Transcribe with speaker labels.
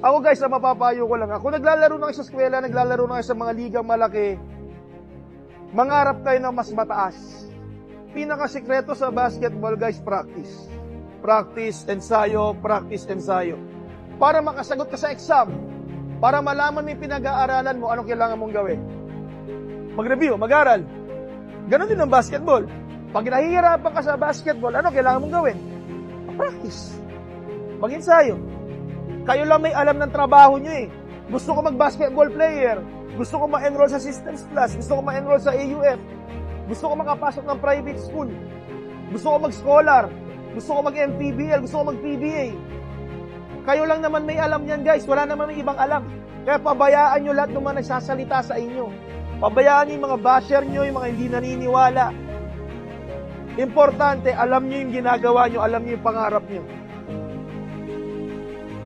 Speaker 1: Ako guys, ang mapapayo ko lang, kung naglalaro na kayo sa eskwela, naglalaro na kayo sa mga ligang malaki, mangarap kayo ng mas mataas. Pinakasikreto sa basketball guys, practice. Practice, ensayo, practice, ensayo. Para makasagot ka sa exam, para malaman mo yung pinag-aaralan mo, anong kailangan mong gawin. Mag-review, mag-aral. Ganon din ang basketball. Pag nahihirapan ka sa basketball, ano kailangan mong gawin? Practice. Mag-ensayo. Kayo lang may alam ng trabaho nyo eh. Gusto ko mag-basketball player. Gusto ko ma-enroll sa Systems Plus. Gusto ko ma-enroll sa AUF. Gusto ko makapasok ng private school. Gusto ko mag-scholar. Gusto ko mag-MPBL. Gusto ko mag-PBA. Kayo lang naman may alam yan guys. Wala naman may ibang alam. Kaya pabayaan nyo lahat ng mga nagsasalita sa inyo. Pabayaan nyo yung mga basher nyo, yung mga hindi naniniwala. Importante, alam nyo yung ginagawa nyo, alam nyo yung pangarap nyo.